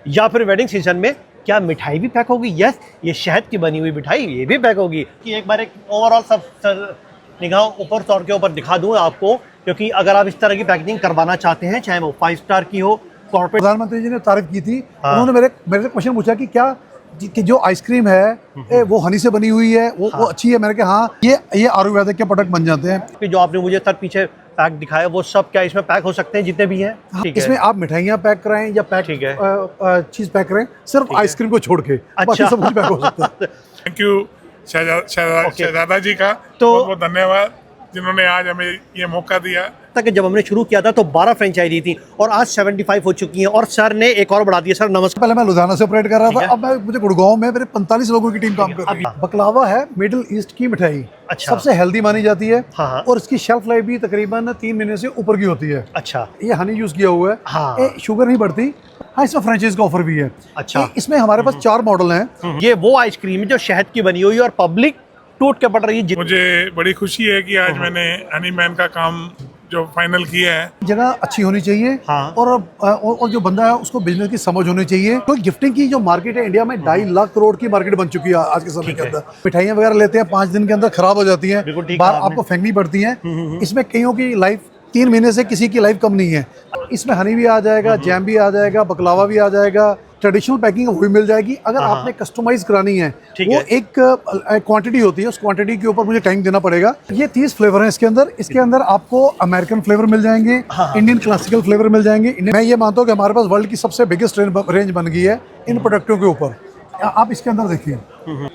या फिर wedding season में क्या मिठाई भी पैक होगी? यस, ये शहद की बनी हुई मिठाई ये भी पैक होगी। कि एक बार एक ओवरऑल सब निगाह ऊपर तौर के ऊपर दिखा दूँ आपको, क्योंकि अगर आप इस तरह की पैकेजिंग करवाना चाहते हैं, चाहे वो 5 स्टार की हो, कॉर्पोरेट। प्रधानमंत्री जी ने तारीफ की थी। उन्होंने मेरे से क्वेश्चन पूछा कि क्या कि जो आइसक्रीम है वो हनी से बनी हुई है, वो अच्छी है। मैंने कहा हाँ, ये आयुर्वेदिक के प्रोडक्ट बन जाते हैं। कि जो आपने मुझे सर पीछे पैक दिखाया वो सब क्या इसमें पैक हो सकते हैं जितने भी हैं? ठीक है। इसमें आप मिठाइयाँ पैक कराएं या पैक चीज़ पैक करें, सिर्फ आइसक्रीम को छोड़ के बाकी सब कुछ पैक हो सकता है। थैंक यू शहजादा जी का तो बहुत बहुत धन्यवाद जिन्होंने आज हमें ये मौका दिया। तक जब हमने शुरू किया था तो 12 फ्रेंचाइजी थी और आज 75 हो चुकी हैं और सर ने एक और बढ़ा दिया। सर नमस्कार। पहले मैं लुधियाना से ऑपरेट कर रहा था, अब मुझे गुड़गांव में मेरे 45 लोगों की टीम काम कर रही है। बकलावा है मिडिल ईस्ट की मिठाई, अच्छा। सबसे हेल्दी मानी जाती है। हाँ। और इसकी शेल्फ लाइफ भी तकरीबन 3 महीने से ऊपर की होती है। अच्छा। ये हनी यूज किया हुआ है। हाँ। शुगर नहीं बढ़ती। हाँ, इसमें फ्रेंचाइज का ऑफर भी है। अच्छा। इसमें हमारे पास 4 मॉडल हैं। ये वो आइसक्रीम है जो शहद की बनी हुई है और पब्लिक टूट के पड़ रही है। मुझे बड़ी खुशी है कि आज मैंने हनी मैन का काम जो फाइनल किया है। जगह अच्छी होनी चाहिए। हाँ। और जो बंदा है उसको बिजनेस की समझ होनी चाहिए। तो गिफ्टिंग की जो मार्केट है इंडिया में 2.5 लाख करोड़ की मार्केट बन चुकी है आज के समय के अंदर। मिठाइयाँ वगैरह लेते हैं 5 दिन के अंदर खराब हो जाती हैं, बाहर आपको फेंकनी पड़ती हैं। इसमें कईयों की लाइफ 3 महीने से किसी की लाइफ कम नहीं है। इसमें हनी भी आ जाएगा, जैम भी आ जाएगा, बकलावा भी आ जाएगा, ट्रेडिशनल पैकिंग वो भी मिल जाएगी। अगर आपने कस्टमाइज करानी है, वो एक क्वांटिटी होती है, उस क्वांटिटी के ऊपर मुझे टाइम देना पड़ेगा। ये 30 फ्लेवर हैं इसके अंदर। इसके अंदर आपको अमेरिकन फ्लेवर मिल जाएंगे, इंडियन क्लासिकल फ्लेवर मिल जाएंगे। मैं ये मानता हूँ कि हमारे पास वर्ल्ड की सबसे बिगेस्ट रेंज बन गई है इन प्रोडक्टों के ऊपर। आप इसके अंदर देखिए,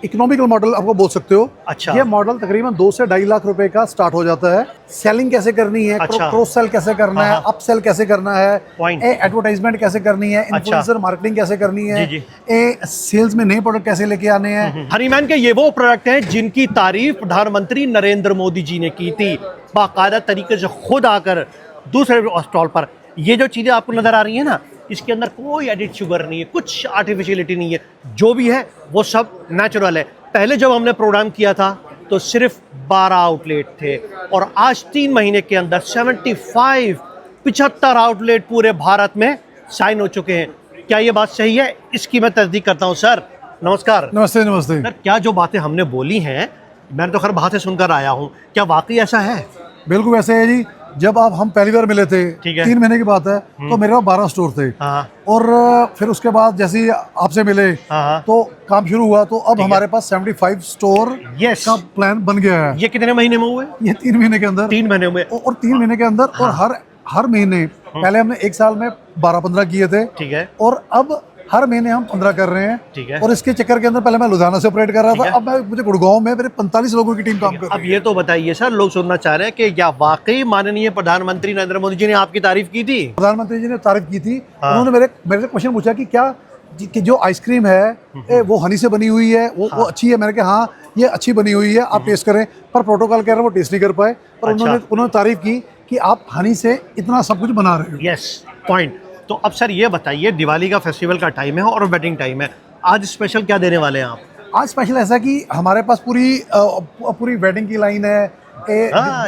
इकोनॉमिकल मॉडल आपको बोल सकते हो। अच्छा। ये मॉडल तकरीबन 2 से 2.5 लाख रुपए का स्टार्ट हो जाता है। सेलिंग कैसे करनी है, अच्छा। क्रॉस सेल कैसे करना है, अप सेल कैसे करना है, Point। एडवर्टाइजमेंट कैसे करनी है, इन्फ्लुएंसर मार्केटिंग कैसे करनी है, सेल्स में नए प्रोडक्ट कैसे लेके आने हैं। हनीमैन के ये वो प्रोडक्ट हैं जिनकी तारीफ प्रधानमंत्री नरेंद्र मोदी जी ने की थी, बाकायदा तरीके से खुद आकर दूसरे स्टॉल पर। ये जो चीज़ें आपको नज़र आ रही हैं ना, इसके अंदर कोई एडिड शुगर नहीं है, कुछ आर्टिफिशियलिटी नहीं है, जो भी है वो सब नेचुरल है। पहले जब हमने प्रोग्राम किया था तो सिर्फ 12 आउटलेट थे और आज 3 महीने के अंदर 75 आउटलेट पूरे भारत में साइन हो चुके हैं। क्या ये बात सही है? इसकी मैं तस्दीक करता हूँ। सर नमस्कार। नमस्ते नमस्ते। सर क्या जो बातें हमने बोली हैं, मैंने तो खैर बातें सुनकर आया हूँ, क्या वाकई ऐसा है? बिल्कुल वैसे है जी। जब आप हम पहली बार मिले थे, 3 महीने की बात है, तो मेरे पास 12 स्टोर थे। और फिर उसके बाद जैसे ही आपसे मिले तो काम शुरू हुआ, तो अब हमारे पास 75 स्टोर का प्लान बन गया है। ये कितने महीने में हुए? ये 3 महीने के अंदर। 3 महीने में। और 3 महीने के अंदर। और हर महीने, पहले हमने 1 साल में 12-15 किए थे। ठीक है। और अब हर महीने हम 15 कर रहे हैं। ठीक है। और इसके चक्कर के अंदर पहले मैं लुधियाना से ऑपरेट कर रहा था, अब मुझे गुड़गांव में मेरे 45 लोगों की टीम काम कर रही है। अब ये तो बताइए सर, लोग सुनना चाह रहे हैं कि क्या वाकई माननीय प्रधानमंत्री नरेंद्र मोदी जी ने आपकी तारीफ की थी? प्रधानमंत्री जी ने तारीफ की थी। उन्होंने मेरे से क्वेश्चन पूछा कि क्या कि जो आइसक्रीम है वो हनी से बनी हुई है, वो अच्छी है। मैंने कहा हाँ, ये अच्छी बनी हुई है, आप टेस्ट करें। पर प्रोटोकॉल कह रहे हैं वो टेस्ट नहीं कर पाए। पर उन्होंने तारीफ की कि आप हनी से इतना सब कुछ बना रहे हो। Yes, point. तो अब सर ये बताइए, दिवाली का फेस्टिवल का टाइम है और वेडिंग टाइम है, आज स्पेशल क्या देने वाले हैं आप? आज स्पेशल ऐसा कि हमारे पास पूरी वेडिंग की लाइन है।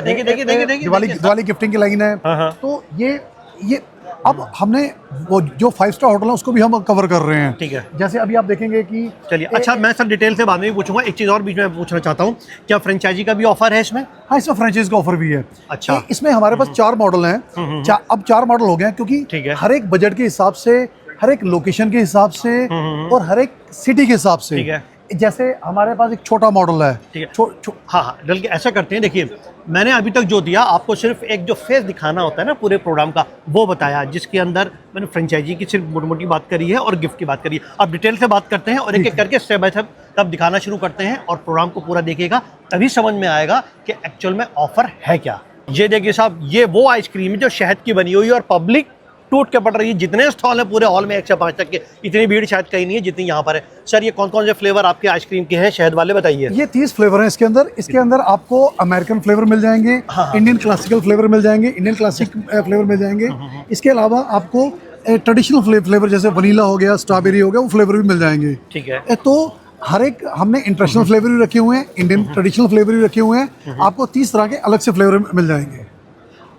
देखिए दिवाली गिफ्टिंग की लाइन है। तो ये अब हमने वो जो 5 स्टार होटल है उसको भी हम कवर कर रहे हैं। ठीक है। जैसे अभी आप देखेंगे कि चलिए, अच्छा मैं सर डिटेल से बाद में भी पूछूंगा। एक चीज़ और बीच में पूछना चाहता हूँ, क्या फ्रेंचाइजी का भी ऑफर है इसमें? हाँ, इसमें फ्रेंचाइज का ऑफर भी है। अच्छा। इसमें हमारे पास 4 मॉडल हैं। अब 4 मॉडल हो गए हैं, क्योंकि हर एक बजट के हिसाब से, हर एक लोकेशन के हिसाब से और हर एक सिटी के हिसाब से। ठीक है। जैसे हमारे पास एक छोटा मॉडल है। ठीक है। हाँ, बल्कि ऐसा करते हैं, देखिए मैंने अभी तक जो दिया आपको सिर्फ एक जो फेस दिखाना होता है ना पूरे प्रोग्राम का, वो बताया, जिसके अंदर मैंने फ्रेंचाइजी की सिर्फ मोटी मोटी बात करी है और गिफ्ट की बात करी है। अब डिटेल से बात करते हैं और एक एक करके स्टेप बाय स्टेप तब दिखाना शुरू करते हैं और प्रोग्राम को पूरा देखिएगा, तभी समझ में आएगा कि एक्चुअल में ऑफर है क्या। ये देखिए साहब, ये वो आइसक्रीम है जो शहद की बनी हुई है और पब्लिक टूट के पड़ रही है। जितने स्टॉल हैं पूरे हॉल में 1 से 5 तक के, इतनी भीड़ शायद कहीं नहीं है जितनी यहाँ पर है। सर ये कौन कौन से फ्लेवर आपके आइसक्रीम के हैं शहद वाले, बताइए। ये 30 फ्लेवर हैं इसके अंदर। इसके अंदर आपको अमेरिकन फ्लेवर मिल जाएंगे, इंडियन क्लासिकल फ्लेवर मिल जाएंगे, इंडियन क्लासिक फ्लेवर मिल जाएंगे। इसके अलावा आपको ट्रेडिशनल फ्लेवर जैसे वनीला हो गया, स्ट्रॉबेरी हो गया, वो फ्लेवर भी मिल जाएंगे। ठीक है। तो हर एक हमने इंटरनेशनल फ्लेवर भी रखे हुए हैं, इंडियन ट्रेडिशनल फ्लेवर भी रखे हुए हैं। आपको 30 तरह के अलग से फ्लेवर मिल जाएंगे।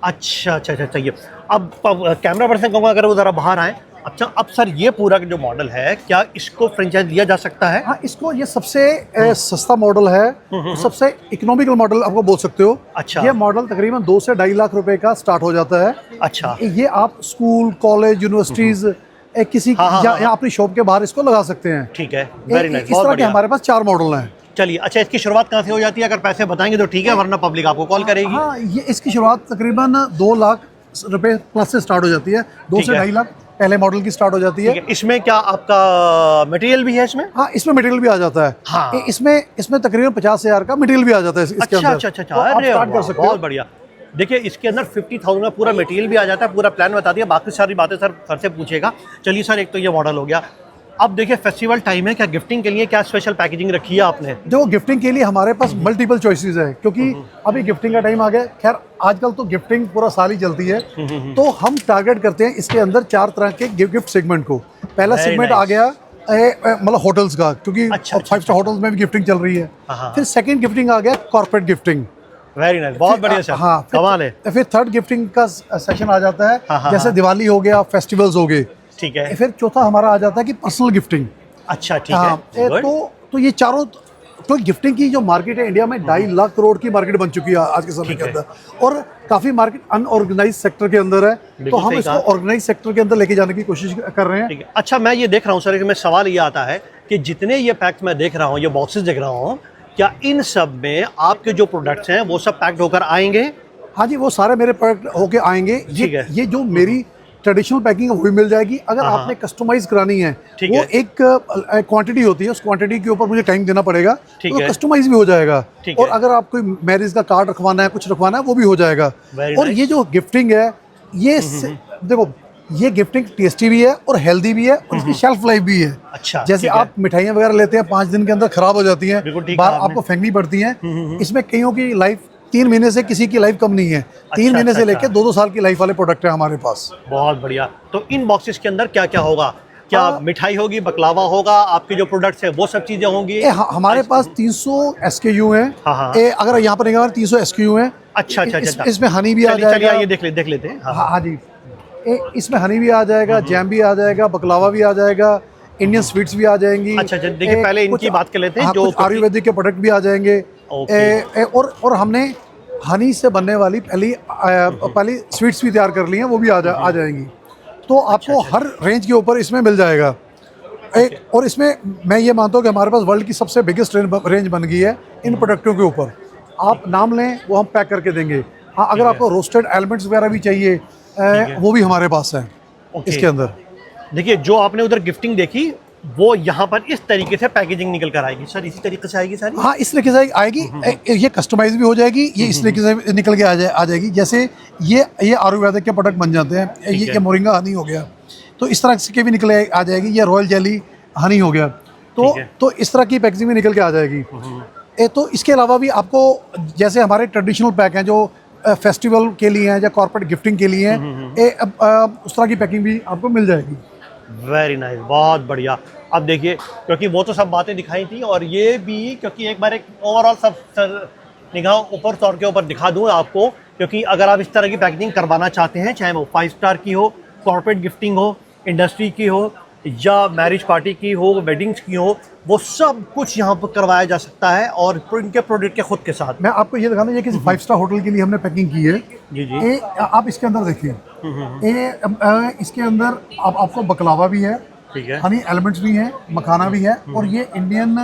अच्छा, चाहिए। अब कैमरा पर्सन कहूँगा अगर वो ज़रा बाहर आए, अच्छा, अब सर ये पूरा जो मॉडल है, क्या इसको फ्रेंचाइज दिया जा सकता है? हाँ, इसको ये सबसे सस्ता मॉडल है, सबसे इकोनॉमिकल मॉडल आपको बोल सकते हो। अच्छा। ये मॉडल तकरीबन 2 से 2.5 लाख रुपए का स्टार्ट हो जाता है। अच्छा। ये आप स्कूल, कॉलेज, यूनिवर्सिटीज किसी या अपनी शॉप के बाहर इसको लगा सकते हैं। ठीक है, वेरी नाइस, इस बहुत तरह के बढ़िया। हमारे पास 4 मॉडल हैं। चलिए, अच्छा इसकी शुरुआत कहाँ से हो जाती है? अगर पैसे बताएंगे तो ठीक है, वरना पब्लिक आपको कॉल करेगी। हाँ, ये इसकी शुरुआत तकरीबन 2 लाख रुपए प्लस से स्टार्ट हो जाती है। 2 से 2.5 लाख पहले मॉडल की स्टार्ट हो जाती है। इसमें क्या आपका मटेरियल भी है इसमें? हाँ, इसमें मटेरियल भी आ जाता है। हाँ। इसमें तकरीबन 50,000 का मटेरियल भी आ जाता है इसके अच्छा, अंदर। अच्छा, अच्छा, तो आप अरे स्टार्ट कर वाह, सकते हो। बहुत बढ़िया। देखिए, इसके अंदर 50,000 का पूरा मटेरियल भी आ जाता है, पूरा प्लान बता दिया, बाकी सारी बातें सर से पूछेगा। चलिए सर, एक तो ये मॉडल हो गया। अब देखिए, फेस्टिवल टाइम है, क्या गिफ्टिंग के लिए क्या स्पेशल पैकेजिंग रखी है आपने? जो गिफ्टिंग के लिए हमारे पास मल्टीपल चॉइसेस है, क्योंकि अभी गिफ्टिंग का टाइम आ गया। खैर, आजकल तो गिफ्टिंग पूरा साल ही चलती है, तो हम टारगेट करते हैं इसके अंदर 4 तरह के गिफ्ट सेगमेंट को। पहला Very सेगमेंट nice. आ गया मतलब होटल्स का, क्योंकि अच्छा, 5 स्टार होटल्स में भी गिफ्टिंग चल रही है। हाँ। फिर सेकंड गिफ्टिंग आ गया कॉर्पोरेट गिफ्टिंग। वेरी नाइस, बहुत बढ़िया सर। हाँ, कमाल है। फिर थर्ड गिफ्टिंग का सेशन आ जाता है, हाँ, जैसे दिवाली हो गया, फेस्टिवल्स हो गए। ठीक है। फिर चौथा हमारा आ जाता है कि पर्सनल गिफ्टिंग। अच्छा, ठीक हाँ, है, good। तो ये चारों, तो गिफ्टिंग की जो मार्केट है इंडिया में 2.5 लाख करोड़ की मार्केट बन चुकी है आज के समय ठीक के है। अंदर, और काफी मार्केट अनऑर्गेनाइज सेक्टर के अंदर है। तो बिल्कुल हम सही इसको कहा। ऑर्गेनाइज सेक्टर के अंदर लेके जाने की कोशिश कर रहे हैं। ठीक है। अच्छा, मैं ये देख रहा हूँ सर, इसमें सवाल ये आता है कि जितने ये पैक्स मैं देख रहा हूँ, ये बॉक्सेस देख रहा हूँ, क्या इन सब में आपके जो प्रोडक्ट्स हैं वो सब पैक्ड होकर आएंगे? हाँ जी, वो सारे मेरे प्रोडक्ट होके आएंगे। ठीक है। ये जो मेरी ट्रेडिशनल पैकिंग वो भी मिल जाएगी। अगर हाँ, आपने कस्टमाइज करानी है, ठीक वो है। एक क्वांटिटी होती है, उस क्वांटिटी के ऊपर मुझे टाइम देना पड़ेगा, ठीक तो है। कस्टमाइज भी हो जाएगा। ठीक और है। अगर आप कोई मैरिज का कार्ड रखवाना है, कुछ रखवाना है, वो भी हो जाएगा। Very और nice। ये जो गिफ्टिंग है, ये देखो, ये गिफ्टिंग टेस्टी भी है और हेल्दी भी है, और इसकी शेल्फ लाइफ भी है। अच्छा, जैसे ठीक है। आप मिठाइयाँ वगैरह लेते हैं, 5 दिन के अंदर खराब हो जाती हैं, बिल्कुल ठीक बाहर कहा आपने। आपको फेंकनी पड़ती हैं। इसमें कईयों की लाइफ 3 महीने से, किसी की लाइफ कम नहीं है। 3 महीने से अच्छा। लेकर 2-2 साल की लाइफ वाले प्रोडक्ट है हमारे पास। बहुत बढ़िया। तो इन बॉक्सेस के अंदर क्या क्या होगा? क्या मिठाई होगी, बकलावा होगा, आपके जो प्रोडक्ट्स है वो सब चीजें होंगी? हमारे पास 300 SKU हैं। हाँ। अगर यहाँ पर निकाल 300 SKU हैं। अच्छा, अच्छा, अच्छा। इसमें हनी भी आ चलिए जाएगा। ये देख लेते हैं। हाँ। हाँ जी, इसमें हनी भी आ जाएगा, जैम भी आ जाएगा, बकलावा भी आ जाएगा, इंडियन स्वीट्स भी आ जाएंगी। अच्छा, देखिए पहले इनकी बात कर लेते हैं। जो कुछ आयुर्वेदिक के प्रोडक्ट भी आ जाएंगे। और हमने हनी से बनने वाली पहली स्वीट्स भी तैयार कर ली हैं, वो भी आ जाएंगी। तो आपको हर रेंज के ऊपर इसमें मिल जाएगा। और इसमें मैं ये मानता हूँ कि हमारे पास वर्ल्ड की सबसे बिगेस्ट रेंज बन गई है इन प्रोडक्टों के ऊपर। आप नाम लें, वो हम पैक करके देंगे। हाँ, अगर आपको रोस्टेड एलिमेंट्स वगैरह भी चाहिए, वो भी हमारे पास है इसके अंदर। देखिए, जो आपने उधर गिफ्टिंग देखी, वो यहाँ पर इस तरीके से पैकेजिंग निकल कर आएगी सर, इसी तरीके से आएगी सारी? हाँ, इस तरीके से आएगी। ये कस्टमाइज भी हो जाएगी, ये इस तरीके से निकल के आ जाएगी। जैसे ये आयुर्वेदिक के प्रोडक्ट बन जाते हैं। ये मोरिंगा हनी हो गया, तो इस तरह के भी निकल आ जाएगी। ये रॉयल जेली हनी हो गया, तो इस तरह की पैकेजिंग भी निकल के आ जाएगी। तो इसके अलावा भी आपको, जैसे हमारे ट्रेडिशनल पैक हैं जो फेस्टिवल के लिए हैं या कॉर्पोरेट गिफ्टिंग के लिए हैं, उस तरह की पैकिंग भी आपको मिल जाएगी। वेरी नाइस, बहुत बढ़िया। अब देखिए, क्योंकि वो तो सब बातें दिखाई थी, और ये भी, क्योंकि एक बार एक ओवरऑल सब निगाह ऊपर तौर के ऊपर दिखा दूँ आपको, क्योंकि अगर आप इस तरह की पैकेजिंग करवाना चाहते हैं, चाहे वो 5 स्टार की हो, कॉर्पोरेट गिफ्टिंग हो, इंडस्ट्री की हो, या मैरिज पार्टी की हो, वेडिंग्स की हो, वो सब कुछ यहाँ पर करवाया जा सकता है, और इनके प्रोडक्ट के खुद के साथ। मैं आपको ये दिखाना, ये किसी 5 स्टार होटल के लिए हमने पैकिंग की है। जी। आप इसके अंदर देखिए, इसके अंदर आपको बकलावा भी है, ठीक है, हनी एलिमेंट्स भी हैं, मखाना भी है, और ये इंडियन,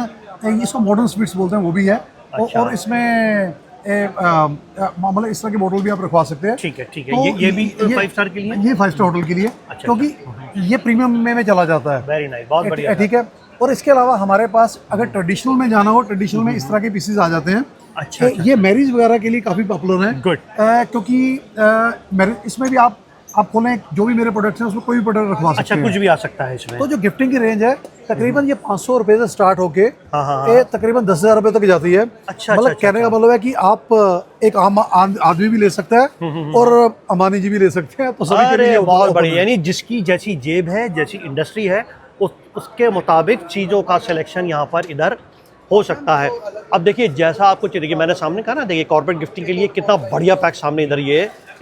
इसको मॉडर्न स्वीट्स बोलते हैं, वो भी है। अच्छा। और इसमें मतलब इस तरह के बोतल भी आप रखवा सकते हैं। ठीक है। तो ये भी 5 स्टार के लिए? ये 5 स्टार होटल के लिए, क्योंकि ये प्रीमियम में चला जाता है। वेरी नाइस, बहुत बढ़िया। ठीक है। और इसके अलावा हमारे पास अगर ट्रेडिशनल में जाना हो, ट्रेडिशनल में इस तरह के पीसेस आ जाते हैं। अच्छा। ये मैरिज वगैरह के लिए काफ़ी पॉपुलर है। गुड। क्योंकि इसमें भी आप खोलें, जो भी मेरे प्रोडक्ट्स हैं उसमें कोई भी प्रोडक्ट रखवा सकते अच्छा, हैं। कुछ भी आ सकता है इसमें? तो जो गिफ्टिंग की रेंज है, तकरीबन ये 500 रुपये से स्टार्ट होके हाँ। तकरीबन 10,000 रुपये तक जाती है। अच्छा। मतलब कहने का मतलब है कि आप एक आम आदमी भी ले सकता है और अंबानी जी भी ले सकते हैं। तो सभी के लिए बहुत बढ़िया। यानी जिसकी जैसी जेब है, जैसी इंडस्ट्री है, उसके मुताबिक चीज़ों का सिलेक्शन यहाँ पर इधर हो सकता है। अब देखिए, जैसा आपको चाहिए, मैंने सामने कहा ना, देखिए कॉर्पोरेट गिफ्टिंग के लिए कितना बढ़िया पैक सामने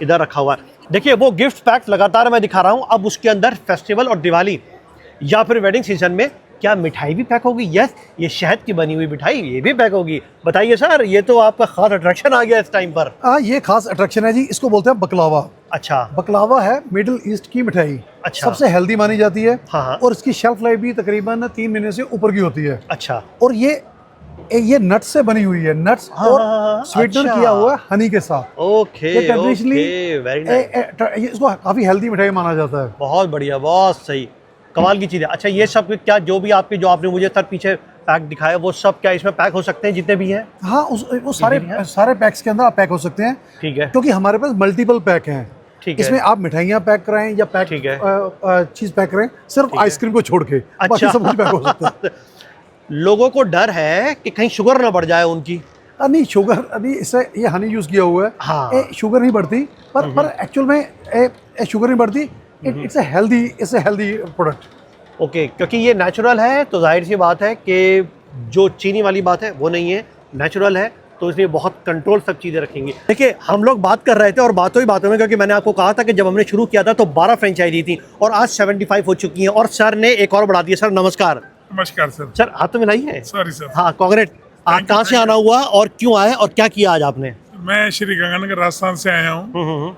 इधर रखा हुआ है। देखिए वो गिफ्ट पैक लगातार मैं दिखा रहा हूँ, अब उसके अंदर फेस्टिवल और दिवाली या फिर वेडिंग सीजन में क्या मिठाई भी पैक होगी? यस, ये शहद की बनी हुई मिठाई ये भी पैक होगी। बताइए सर, ये तो आपका खास अट्रैक्शन आ गया इस टाइम पर। ये खास अट्रैक्शन है जी, इसको बोलते हैं बकलावा। अच्छा, बकलावा है मिडिल ईस्ट की मिठाई। अच्छा। सबसे हेल्दी मानी जाती है। हाँ। और इसकी शेल्फ लाइफ भी तकरीबन 3 महीने से ऊपर की होती है। अच्छा। और ये नट्स से बनी हुई है, नट्स और स्वीटनर अच्छा। किया हुआ है हनी के साथ। ओके, ये ट्रेडिशनली वेरी नाइस, इसको काफी हेल्दी मिठाई माना जाता है। बहुत बढ़िया, बहुत सही, कमाल की चीज़ है। अच्छा, ये सब क्या जो भी जो आपने मुझे सर पीछे पैक दिखाया वो सब क्या इसमें पैक हो सकते हैं जितने भी हैं? हाँ, वो सारे पैक्स के अंदर आप पैक हो सकते हैं। ठीक है, क्योंकि हमारे पास मल्टीपल पैक हैं। ठीक है, इसमें आप मिठाइयाँ पैक कराएं या पैक ठीक है, चीज़ पैक करें, सिर्फ आइसक्रीम को छोड़ के बाकी सब कुछ पैक हो सकता है। लोगों को डर है कि कहीं शुगर ना बढ़ जाए उनकी। नहीं, शुगर अभी इससे ये हनी यूज़ किया हुआ है। हाँ। शुगर नहीं बढ़ती, पर एक्चुअल में शुगर नहीं बढ़ती। It's a healthy product. Okay, क्योंकि ये नेचुरल है तो जाहिर सी बात है कि जो चीनी वाली बात है वो नहीं है, नेचुरल है, तो इसलिए बहुत कंट्रोल सब चीज़ें रखेंगी। देखिए हम लोग बात कर रहे थे और बातों ही बातों में, क्योंकि मैंने आपको कहा था कि जब हमने शुरू किया था तो 12 फ्रेंचाइजी थी और आज 75 हो चुकी हैं और सर ने एक और बढ़ा दिया। सर नमस्कार। नमस्कार सर। सर हाथ तो मिलाइए। Sorry sir. हाँ, कांग्रेट। आप कहाँ से आना हुआ और क्यों आए और क्या किया आज आपने? मैं श्री गंगानगर राजस्थान से आया हूँ।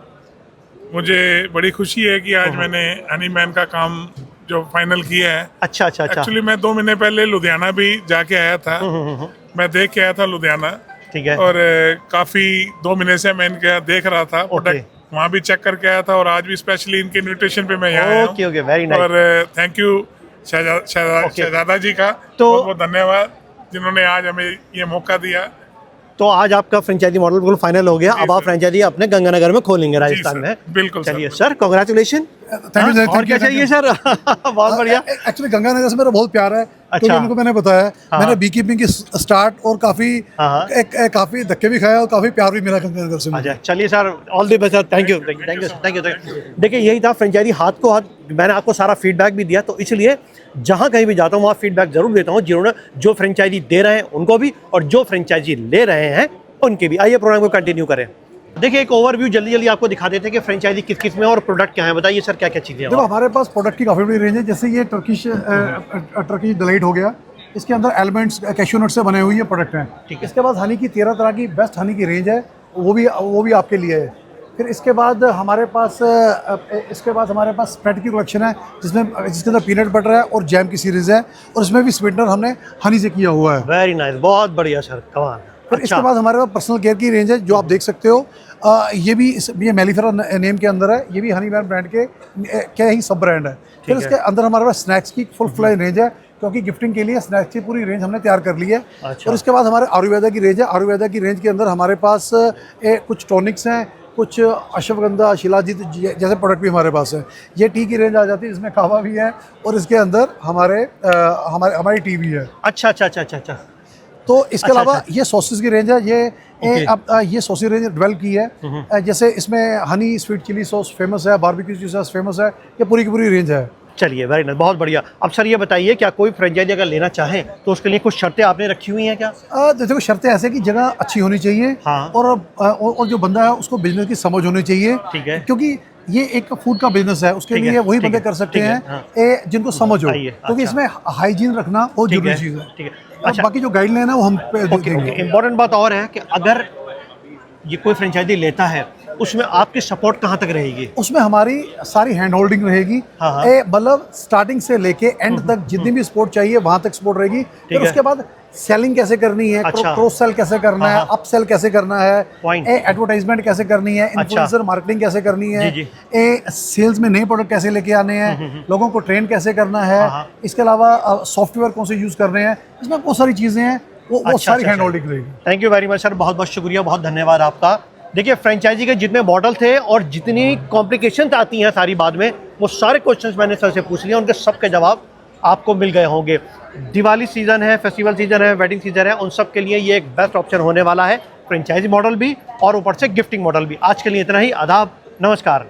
मुझे बड़ी खुशी है कि आज मैंने हनी मैन का काम जो फाइनल किया है। अच्छा अच्छा अच्छा। एक्चुअली मैं 2 महीने पहले लुधियाना भी जाके आया था। मैं देख के आया था लुधियाना। ठीक है। और काफी 2 महीने से मैं इनके देख रहा था प्रोडक्ट, वहाँ भी चेक करके आया था और आज भी स्पेशली इनके इन्विटेशन पे मैं यहाँ आया हूँ। Okay okay, very nice. और थैंक यू शहजादा जी का तो बहुत बहुत धन्यवाद जिन्होंने आज हमें ये मौका दिया। तो आज आपका फ्रेंचाइजी मॉडल बिल्कुल फाइनल हो गया। अब आप फ्रेंचाइजी अपने गंगानगर में खोलेंगे राजस्थान में। बिल्कुल चलिए सर, कांग्रेचुलेशन। Thank you. और क्या चाहिए सर? बहुत बढ़िया। एक्चुअली गंगानगर से मेरा बहुत प्यार है। अच्छा। तो उनको मैंने बताया, मैंने बी कीपिंग की स्टार्ट और काफी धक्के भी खाया और काफी प्यार भी मिला गंगानगर से। अच्छा, चलिए sir, all the best sir. Thank you thank you. देखिए यही था फ्रेंचाइजी हाथ को हाथ। मैंने आपको सारा फीडबैक भी दिया, तो इसलिए जहाँ कहीं भी जाता हूँ वहाँ फीडबैक जरूर देता हूँ, जिन्होंने जो फ्रेंचाइजी दे रहे हैं उनको भी और जो फ्रेंचाइजी ले रहे हैं उनके भी। आइए प्रोग्राम को कंटिन्यू करें। देखिए एक ओवरव्यू जल्दी जल्दी आपको दिखा देते हैं कि फ्रेंचाइजी किस किस में और प्रोडक्ट क्या है। बताइए सर, क्या क्या चीज़ें हैं? देखो हमारे पास प्रोडक्ट की काफ़ी बड़ी रेंज है। जैसे ये टर्किश डिलाइट हो गया, इसके अंदर एलिमेंट्स कैश्यू नट से बने हुए ये प्रोडक्ट हैं। ठीक है। इसके बाद हनी की 13 तरह की बेस्ट हनी की रेंज है, वो भी आपके लिए है। फिर इसके बाद हमारे पास स्प्रेड की कलेक्शन है जिसके अंदर पीनट बटर है और जैम की सीरीज़ है, और इसमें भी स्वीटनर हमने हनी से किया हुआ है। वेरी नाइस, बहुत बढ़िया सर, कमाल। फिर इसके बाद हमारे पास पर्सनल केयर की रेंज है जो आप देख सकते हो। ये मेलीफेरा नेम के अंदर है, ये भी हनी मैन ब्रांड के ही सब ब्रांड है। फिर इसके अंदर हमारे पास स्नैक्स की फुल फ्लाई रेंज है, क्योंकि गिफ्टिंग के लिए स्नैक्स की पूरी रेंज हमने तैयार कर ली है। अच्छा। और इसके बाद हमारे आयुर्वेदा की रेंज है। आयुर्वेदा की रेंज के अंदर हमारे पास कुछ टॉनिक्स हैं, कुछ अश्वगंधा, शिलाजीत जैसे प्रोडक्ट भी हमारे पास है। ये टी की रेंज आ जाती है, इसमें कावा भी है और इसके अंदर हमारी टी भी है। अच्छा अच्छा अच्छा अच्छा अच्छा। तो इसके अच्छा, अलावा अच्छा। ये सॉसेस की रेंज है। ये सॉसेस रेंज 12 की है। जैसे इसमें honey sweet chilli sauce famous है, बारबेक्यू सॉस फेमस है, ये पूरी की पूरी रेंज है। चलिए वेरी नाइस, बहुत बढ़िया। अब सर ये बताइए, क्या कोई फ्रेंचाइजी अगर लेना चाहें तो उसके लिए कुछ शर्तें आपने रखी हुई हैं क्या? देखो शर्तें ऐसे कि जगह अच्छी होनी चाहिए। हाँ। और जो बंदा है उसको बिजनेस की समझ होनी चाहिए। ठीक है। क्योंकि ये एक फूड का बिजनेस है, उसके लिए वही बंदे कर सकते हैं जिनको समझ हो, क्योंकि इसमें हाइजीन रखना बहुत जरूरी चीज़ है। ठीक है। अच्छा, बाकी जो गाइडलाइन है वो हम देंगे। इम्पोर्टेंट बात और है कि अगर ये कोई फ्रेंचाइजी लेता है उसमें आपकी सपोर्ट कहाँ तक रहेगी? उसमें हमारी सारी हैंड होल्डिंग रहेगी। हाँ। मतलब स्टार्टिंग से लेके एंड तक जितनी भी सपोर्ट चाहिए वहां तक सपोर्ट रहेगी। फिर उसके बाद सेलिंग कैसे करनी है, अच्छा। क्रॉस सेल कैसे करना है, अप सेल कैसे करना है, Point। एडवर्टाइजमेंट कैसे करनी है, इन्फ्लुएंसर मार्केटिंग कैसे करनी है, सेल्स में नए प्रोडक्ट कैसे लेके आने हैं, लोगों को ट्रेन कैसे करना है, इसके अलावा सॉफ्टवेयर कौन से यूज करने हैं, इसमें बहुत सारी चीजें हैं, वो सारी हैंड होल्डिंग रहेगी। Thank you very much sir, बहुत बहुत शुक्रिया, बहुत धन्यवाद आपका। देखिए फ्रेंचाइजी के जितने मॉडल थे और जितनी कॉम्प्लिकेशन आती हैं सारी बाद में, वो सारे क्वेश्चंस मैंने सर से पूछ लिए, उनके सबके जवाब आपको मिल गए होंगे। दिवाली सीज़न है, फेस्टिवल सीज़न है, वेडिंग सीज़न है, उन सब के लिए ये एक बेस्ट ऑप्शन होने वाला है, फ्रेंचाइजी मॉडल भी और ऊपर से गिफ्टिंग मॉडल भी। आज के लिए इतना ही, आदाब, नमस्कार।